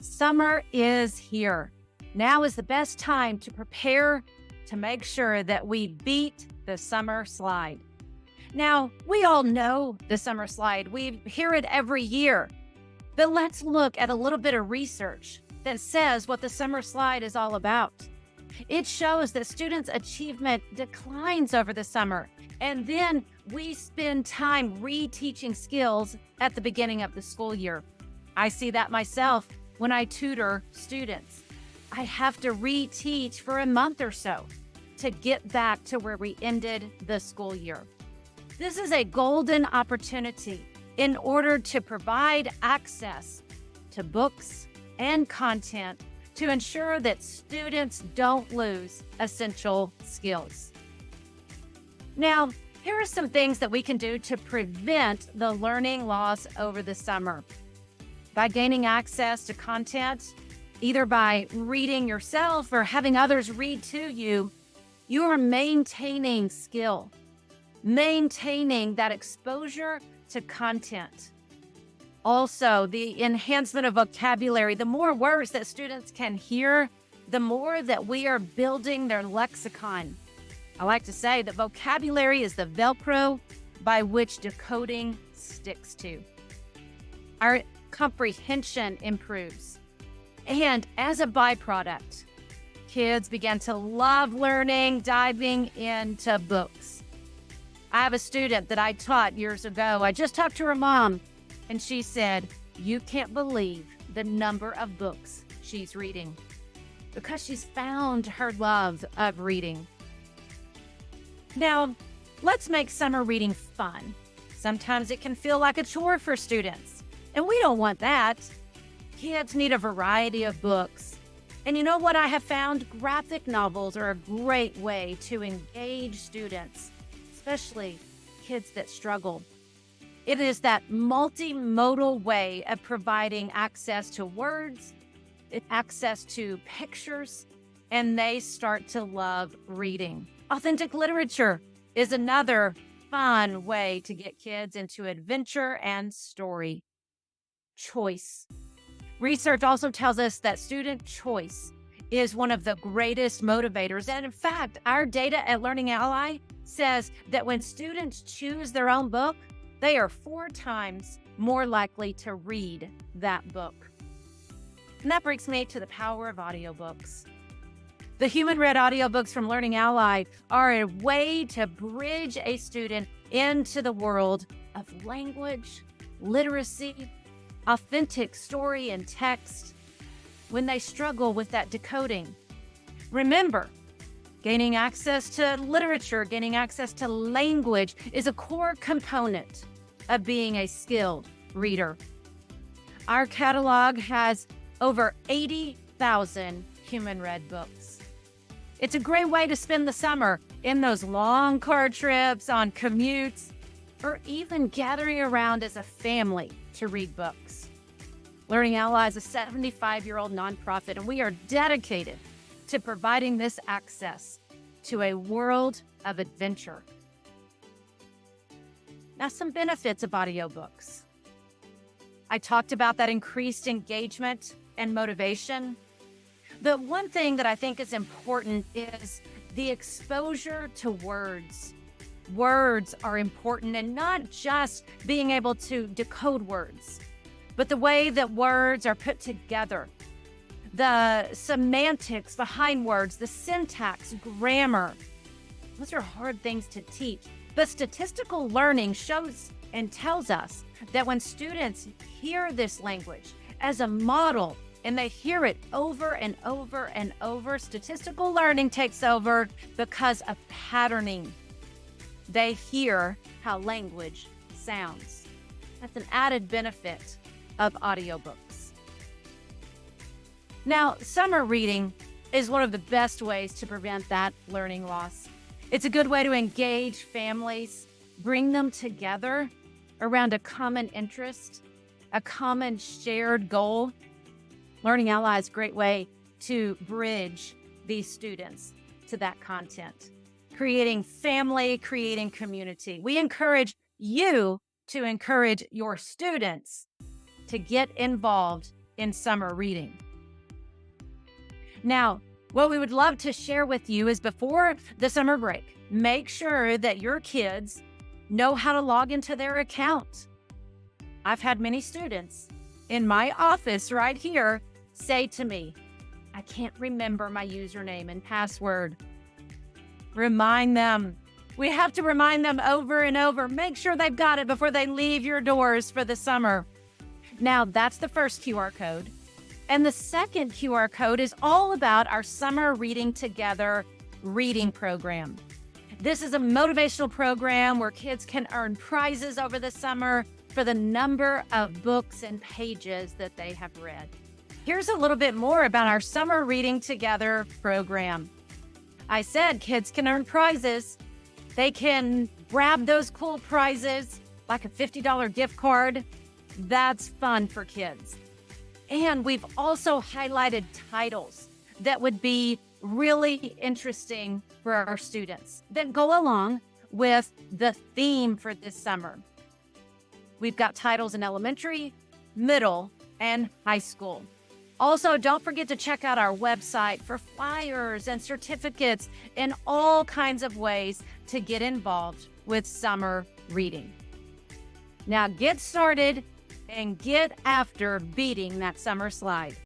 Summer is here. Now is the best time to prepare to make sure that we beat the summer slide. Now, we all know the summer slide. We hear it every year. But let's look at a little bit of research that says what the summer slide is all about. It shows that students' achievement declines over the summer, and then we spend time reteaching skills at the beginning of the school year. I see that myself when I tutor students. I have to reteach for a month or so to get back to where we ended the school year. This is a golden opportunity in order to provide access to books and content to ensure that students don't lose essential skills. Now, here are some things that we can do to prevent the learning loss over the summer. By gaining access to content, either by reading yourself or having others read to you, you are maintaining skill, maintaining that exposure to content. Also, the enhancement of vocabulary. The more words that students can hear, the more that we are building their lexicon. I like to say that vocabulary is the Velcro by which decoding sticks to. Our comprehension improves. And as a byproduct, kids begin to love learning, diving into books. I have a student that I taught years ago. I just talked to her mom, and she said, "You can't believe the number of books she's reading," because she's found her love of reading. Now, let's make summer reading fun. Sometimes it can feel like a chore for students, and we don't want that. Kids need a variety of books. And you know what I have found? Graphic novels are a great way to engage students, especially kids that struggle. It is that multimodal way of providing access to words, access to pictures, and they start to love reading. Authentic literature is another fun way to get kids into adventure and story. Choice. Research also tells us that student choice is one of the greatest motivators. And in fact, our data at Learning Ally says that when students choose their own book, they are 4 times more likely to read that book. And that brings me to the power of audiobooks. The human-read audiobooks from Learning Ally are a way to bridge a student into the world of language, literacy, authentic story and text when they struggle with that decoding. Remember, gaining access to literature, gaining access to language is a core component of being a skilled reader. Our catalog has over 80,000 human-read books. It's a great way to spend the summer in those long car trips, on commutes, or even gathering around as a family to read books. Learning Ally is a 75-year-old nonprofit, and we are dedicated to providing this access to a world of adventure. Now, some benefits of audiobooks. I talked about that increased engagement and motivation. The one thing that I think is important is the exposure to words. Words are important, and not just being able to decode words, but the way that words are put together, the semantics behind words, the syntax, grammar. Those are hard things to teach. But statistical learning shows and tells us that when students hear this language as a model and they hear it over and over and over, statistical learning takes over because of patterning. They hear how language sounds. That's an added benefit of audiobooks. Now, summer reading is one of the best ways to prevent that learning loss. It's a good way to engage families, bring them together around a common interest, a common shared goal. Learning Ally is a great way to bridge these students to that content, creating family, creating community. We encourage you to encourage your students to get involved in summer reading. Now, what we would love to share with you is before the summer break, make sure that your kids know how to log into their account. I've had many students in my office right here say to me, I can't remember my username and password. Remind them. We have to remind them over and over. Make sure they've got it before they leave your doors for the summer. Now, that's the first QR code. And the second QR code is all about our Summer Reading Together reading program. This is a motivational program where kids can earn prizes over the summer for the number of books and pages that they have read. Here's a little bit more about our Summer Reading Together program. I said kids can earn prizes. They can grab those cool prizes like a $50 gift card. That's fun for kids. And we've also highlighted titles that would be really interesting for our students that go along with the theme for this summer. We've got titles in elementary, middle, and high school. Also, don't forget to check out our website for flyers and certificates and all kinds of ways to get involved with summer reading. Now get started and get after beating that summer slide.